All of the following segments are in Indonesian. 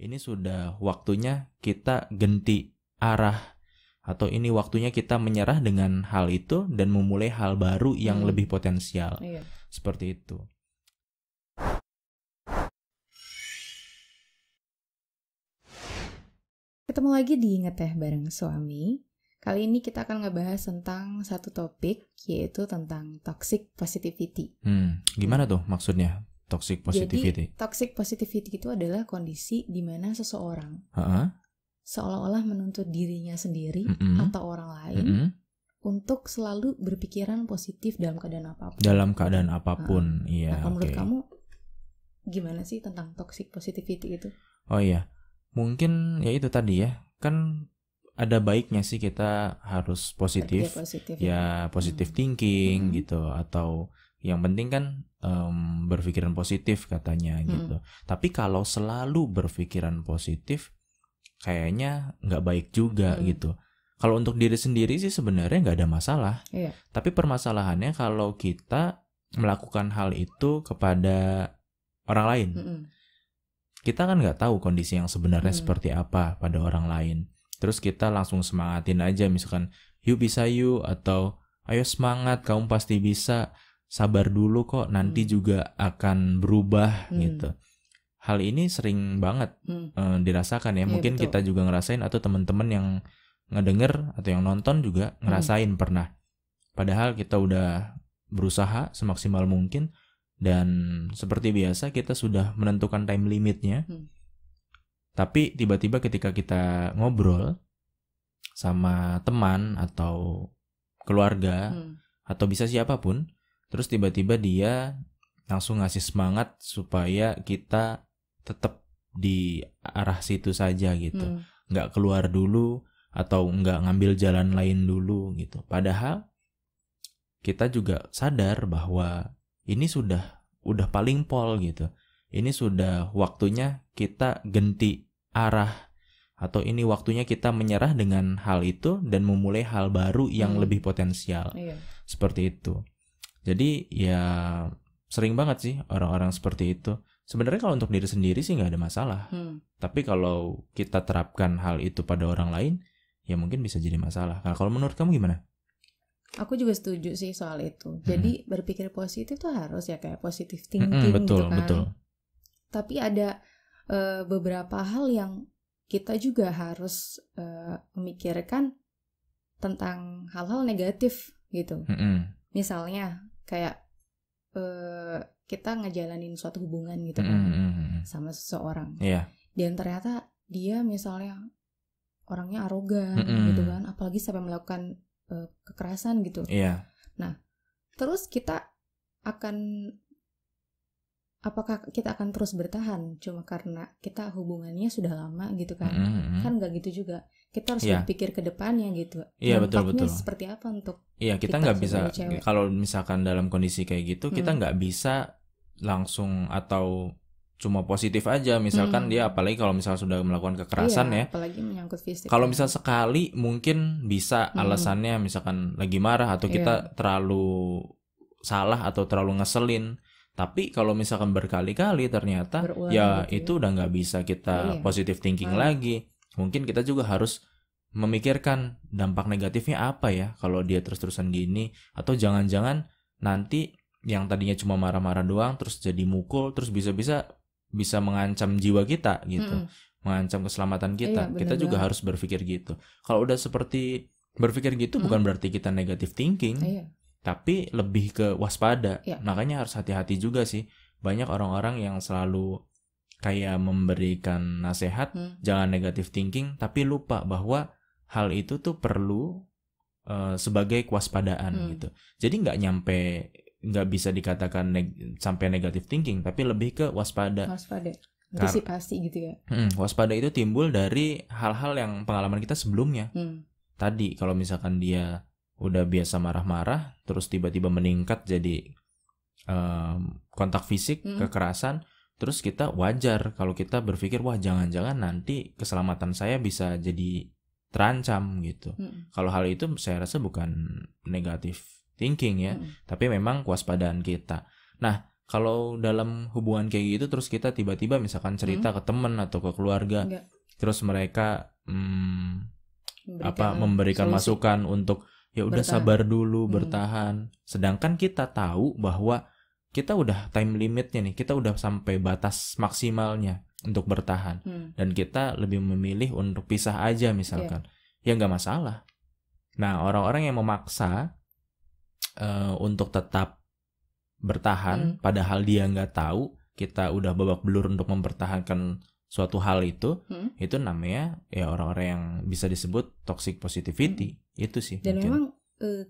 ini sudah waktunya kita ganti arah, atau ini waktunya kita menyerah dengan hal itu dan memulai hal baru yang lebih potensial. Iya. Seperti itu. Ketemu lagi di Ngeteh Bareng Suami. Kali ini kita akan ngebahas tentang satu topik, yaitu tentang toxic positivity. Gimana tuh maksudnya toxic positivity? Jadi, toxic positivity itu adalah kondisi di mana seseorang seolah-olah menuntut dirinya sendiri atau orang lain untuk selalu berpikiran positif dalam keadaan apapun. Dalam keadaan apapun, iya. Nah, menurut kamu gimana sih tentang toxic positivity itu? Oh iya, mungkin ya itu tadi ya, kan ada baiknya sih kita harus positif, ya positive thinking gitu, atau yang penting kan berpikiran positif katanya gitu. Tapi kalau selalu berpikiran positif, kayaknya nggak baik juga gitu. Kalau untuk diri sendiri sih sebenarnya nggak ada masalah. Iya. Tapi permasalahannya kalau kita melakukan hal itu kepada orang lain. Kita kan nggak tahu kondisi yang sebenarnya seperti apa pada orang lain. Terus kita langsung semangatin aja, misalkan yuk bisa yuk, atau ayo semangat, kamu pasti bisa, sabar dulu kok, nanti juga akan berubah gitu. Hal ini sering banget dirasakan ya. Mungkin kita juga ngerasain, atau teman-teman yang ngedenger atau yang nonton juga ngerasain pernah. Padahal kita udah berusaha semaksimal mungkin, dan seperti biasa kita sudah menentukan time limitnya. Tapi tiba-tiba ketika kita ngobrol sama teman atau keluarga atau bisa siapapun, terus tiba-tiba dia langsung ngasih semangat supaya kita tetap di arah situ saja gitu. Nggak keluar dulu atau nggak ngambil jalan lain dulu gitu. Padahal kita juga sadar bahwa ini udah paling pol gitu. Ini sudah waktunya kita ganti arah, atau ini waktunya kita menyerah dengan hal itu dan memulai hal baru yang lebih potensial. Seperti itu. Jadi ya sering banget sih orang-orang seperti itu. Sebenarnya kalau untuk diri sendiri sih nggak ada masalah. Tapi kalau kita terapkan hal itu pada orang lain, ya mungkin bisa jadi masalah. Nah, kalau menurut kamu gimana? Aku juga setuju sih soal itu. Jadi berpikir positif tuh harus ya kayak positive thinking betul, gitu kan. Betul. Tapi ada beberapa hal yang kita juga harus memikirkan tentang hal-hal negatif gitu. Misalnya kayak kita ngejalanin suatu hubungan gitu kan sama seseorang. Dan ternyata dia misalnya orangnya arogan gitu kan, apalagi sampai melakukan kekerasan gitu. Nah, terus apakah kita akan terus bertahan cuma karena kita hubungannya sudah lama gitu kan? Kan nggak gitu juga. Kita harus berpikir ke depannya gitu. Dampaknya seperti apa untuk kita nggak bisa, kalau misalkan dalam kondisi kayak gitu, kita nggak bisa langsung atau cuma positif aja. Misalkan dia, apalagi kalau misalnya sudah melakukan kekerasan ya, apalagi menyangkut fisik. Kalau misal sekali mungkin bisa alasannya misalkan lagi marah, atau kita terlalu salah atau terlalu ngeselin. Tapi kalau misalkan berkali-kali ternyata ya itu udah nggak bisa kita positive thinking lagi. Mungkin kita juga harus memikirkan dampak negatifnya apa ya kalau dia terus-terusan gini, atau jangan-jangan nanti yang tadinya cuma marah-marah doang terus jadi mukul, terus bisa mengancam jiwa kita gitu, mengancam keselamatan kita. Kita juga harus berpikir gitu. Kalau udah seperti berpikir gitu bukan berarti kita negative thinking, tapi lebih ke waspada. Makanya harus hati-hati juga sih. Banyak orang-orang yang selalu kayak memberikan nasihat jangan negative thinking, tapi lupa bahwa hal itu tuh perlu sebagai kewaspadaan gitu. Jadi nggak bisa dikatakan sampai negative thinking, tapi lebih ke waspada. Antisipasi gitu ya. Waspada itu timbul dari hal-hal yang pengalaman kita sebelumnya. Tadi kalau misalkan dia udah biasa marah-marah, terus tiba-tiba meningkat jadi kontak fisik, kekerasan, terus kita wajar kalau kita berpikir wah jangan-jangan nanti keselamatan saya bisa jadi terancam gitu. Kalau hal itu saya rasa bukan negatif thinking ya, tapi memang kewaspadaan kita. Nah, Kalau dalam hubungan kayak gitu terus kita tiba-tiba misalkan cerita ke teman atau ke keluarga, terus mereka memberikan masukan untuk ya udah sabar dulu, bertahan. Sedangkan kita tahu bahwa kita udah time limitnya nih, kita udah sampai batas maksimalnya untuk bertahan, dan kita lebih memilih untuk pisah aja misalkan, ya nggak masalah. Nah, orang-orang yang memaksa untuk tetap bertahan, padahal dia nggak tahu kita udah babak belur untuk mempertahankan suatu hal itu namanya ya orang-orang yang bisa disebut toxic positivity. Itu sih. Dan mungkin. Memang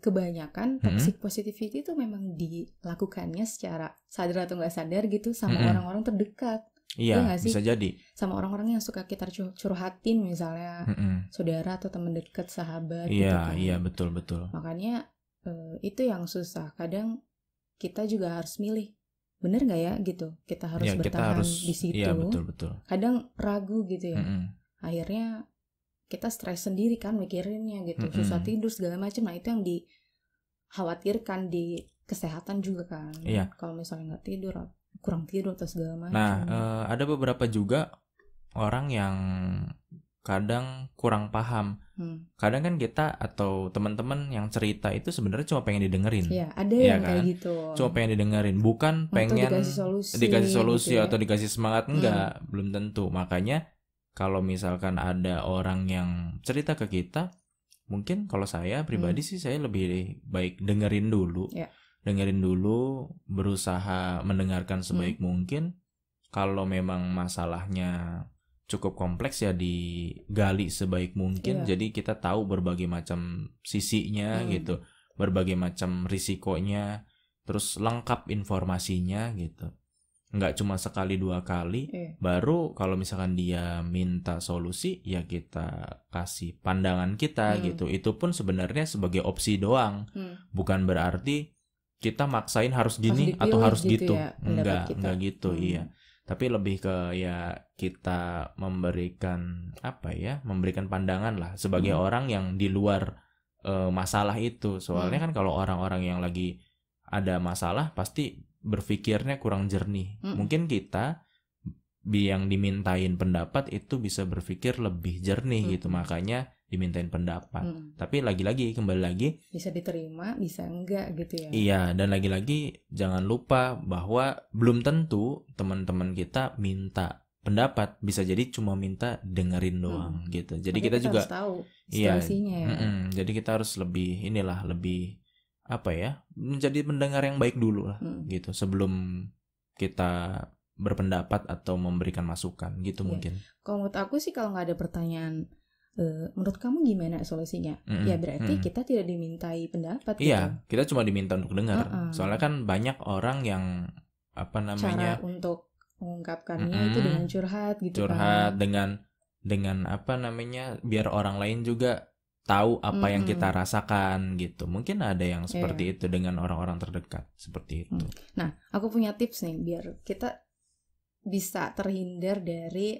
kebanyakan toxic positivity itu memang dilakukannya secara sadar atau nggak sadar gitu sama orang-orang terdekat. Iya, bisa jadi. Sama orang-orang yang suka kita curhatin misalnya saudara atau teman dekat, sahabat. Iya, gitu kan. Iya, betul. Makanya itu yang susah. Kadang kita juga harus milih, bener nggak ya gitu. Kita harus bertahan di situ. Iya, betul. Kadang ragu gitu ya. Akhirnya kita stres sendiri kan mikirinnya gitu, susah tidur segala macam. Nah itu yang dikhawatirkan di kesehatan juga kan. Iya. Kalau misalnya nggak tidur, kurang tidur atau segala macam. Nah ada beberapa juga orang yang kadang kurang paham. Kadang kan kita atau teman-teman yang cerita itu sebenarnya cuma pengen didengerin. Iya, ada yang kan? kayak gitu. Cuma pengen didengerin, bukan pengen dikasih solusi gitu atau dikasih semangat, enggak, belum tentu. Makanya kalau misalkan ada orang yang cerita ke kita, mungkin kalau saya pribadi sih saya lebih baik dengerin dulu. Dengerin dulu, berusaha mendengarkan sebaik mungkin. Kalau memang masalahnya cukup kompleks ya digali sebaik mungkin. Jadi kita tahu berbagai macam sisinya gitu, berbagai macam risikonya, terus lengkap informasinya gitu. Nggak cuma sekali dua kali. Baru kalau misalkan dia minta solusi ya kita kasih pandangan kita gitu. Itu pun sebenarnya sebagai opsi doang, bukan berarti kita maksain harus gini atau harus gitu. Ya, enggak gitu. Iya. Tapi lebih ke ya kita memberikan memberikan pandangan lah sebagai orang yang di luar masalah itu. Soalnya kan kalau orang-orang yang lagi ada masalah pasti berpikirnya kurang jernih. Mungkin kita yang dimintain pendapat itu bisa berpikir lebih jernih gitu, makanya dimintain pendapat. Tapi lagi-lagi kembali lagi bisa diterima, bisa enggak gitu ya. Iya, dan lagi-lagi jangan lupa bahwa belum tentu teman-teman kita minta pendapat, bisa jadi cuma minta dengerin doang gitu. Jadi kita juga harus tahu situasinya ya. Jadi kita harus lebih menjadi pendengar yang baik dulu lah gitu sebelum kita berpendapat atau memberikan masukan gitu mungkin. Kalau menurut aku sih kalau nggak ada pertanyaan menurut kamu gimana solusinya? Ya berarti kita tidak dimintai pendapat gitu. Iya, kita cuma diminta untuk dengar. Soalnya kan banyak orang yang cara untuk mengungkapkannya itu dengan curhat gitu dengan biar orang lain juga tahu apa yang kita rasakan gitu. Mungkin ada yang seperti itu dengan orang-orang terdekat seperti itu. Nah, aku punya tips nih biar kita bisa terhindar dari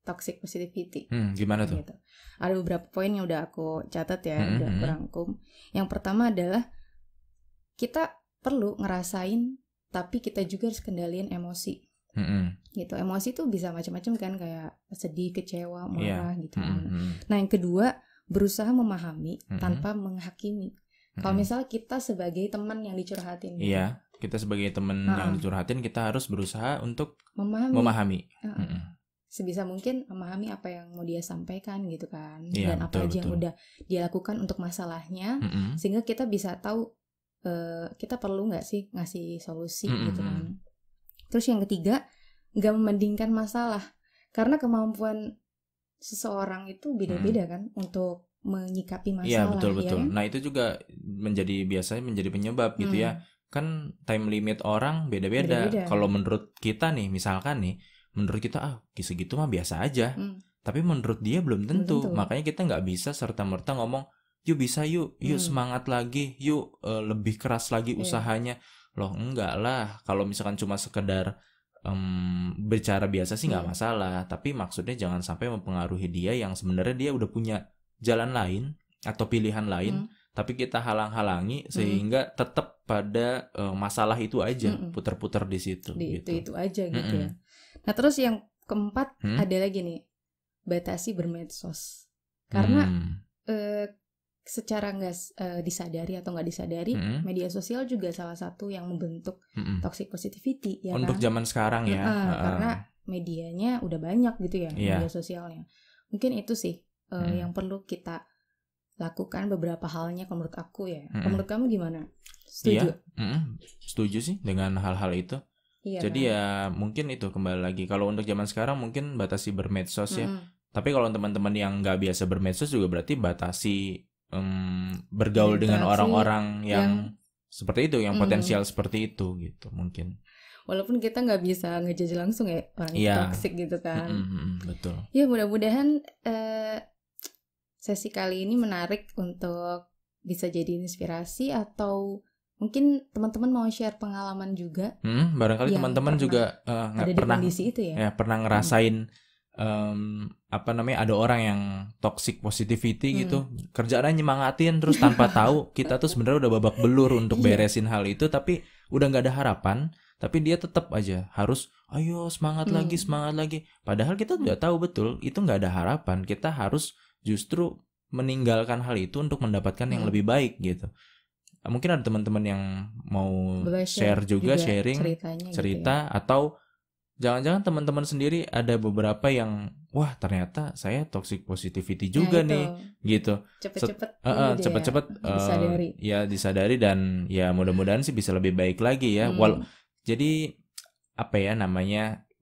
toxic positivity. Gimana tuh? Gitu. Ada beberapa poin yang udah aku catat ya, udah aku rangkum. Yang pertama adalah kita perlu ngerasain, tapi kita juga harus kendaliin emosi. Gitu. Emosi tuh bisa macam-macam kan, kayak sedih, kecewa, marah gitu. Nah, yang kedua, berusaha memahami tanpa menghakimi. Kalau misalnya kita sebagai teman yang dicurhatin. Iya, kita sebagai teman yang dicurhatin, kita harus berusaha untuk memahami. Sebisa mungkin memahami apa yang mau dia sampaikan gitu kan. Dan apa aja yang udah dia lakukan untuk masalahnya. Sehingga kita bisa tahu kita perlu gak sih ngasih solusi gitu kan. Terus yang ketiga, gak membandingkan masalah. Karena kemampuan seseorang itu beda-beda kan untuk menyikapi masalah. Iya, betul. Ya kan? Nah, itu juga biasanya menjadi penyebab gitu ya. Kan time limit orang beda-beda. Kalau menurut kita nih, misalkan nih, menurut kita segitu mah biasa aja. Tapi menurut dia belum tentu. Makanya kita nggak bisa serta-merta ngomong, yuk bisa yuk semangat lagi, yuk lebih keras lagi usahanya. Loh, enggak lah. Kalau misalkan cuma sekedar bicara biasa sih nggak masalah, tapi maksudnya jangan sampai mempengaruhi dia yang sebenarnya dia udah punya jalan lain atau pilihan lain, tapi kita halang-halangi sehingga tetap pada masalah itu aja, putar-putar di situ. Gitu. Itu aja gitu ya. Nah terus yang keempat ada lagi nih, batasi bermedsos. Karena secara nggak disadari atau nggak disadari, media sosial juga salah satu yang membentuk toxic positivity ya untuk kan? zaman sekarang ya. Karena medianya udah banyak gitu ya, media sosialnya. Mungkin itu sih yang perlu kita lakukan beberapa halnya kalau menurut aku ya. Kalau menurut kamu gimana? Setuju? Setuju sih dengan hal-hal itu. Iya, jadi kan? Ya mungkin itu kembali lagi. Kalau untuk zaman sekarang mungkin batasi bermedsos ya. Tapi kalau teman-teman yang nggak biasa bermedsos juga berarti batasi bergaul dengan orang-orang yang seperti itu, yang potensial seperti itu gitu mungkin. Walaupun kita nggak bisa ngejudge langsung ya orang toksik gitu kan. Betul. Ya mudah-mudahan sesi kali ini menarik untuk bisa jadi inspirasi, atau mungkin teman-teman mau share pengalaman juga. Barangkali teman-teman juga ada di kondisi itu ya. Pernah ngerasain ada orang yang toxic positivity gitu, kerjaannya nyemangatin terus tanpa tahu kita tuh sebenarnya udah babak belur untuk beresin hal itu, tapi udah nggak ada harapan, tapi dia tetap aja harus ayo semangat lagi, padahal kita udah tahu betul itu nggak ada harapan, kita harus justru meninggalkan hal itu untuk mendapatkan yang lebih baik gitu. Mungkin ada teman-teman yang mau share juga sharing cerita gitu ya. Atau jangan-jangan teman-teman sendiri ada beberapa yang wah ternyata saya toxic positivity juga nih gitu. Cepet-cepet disadari dan ya mudah-mudahan sih bisa lebih baik lagi ya. Jadi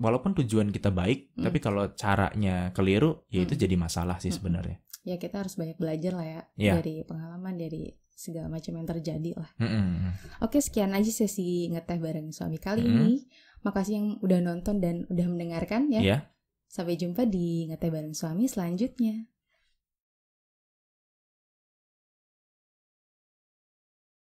walaupun tujuan kita baik, tapi kalau caranya keliru ya itu jadi masalah sih sebenarnya. Ya kita harus banyak belajar lah ya dari pengalaman, dari segala macam yang terjadi lah. Oke, sekian aja sesi ngeteh bareng suami kali ini. Makasih yang udah nonton dan udah mendengarkan ya. Sampai jumpa di Ngeteh Bareng Suami selanjutnya.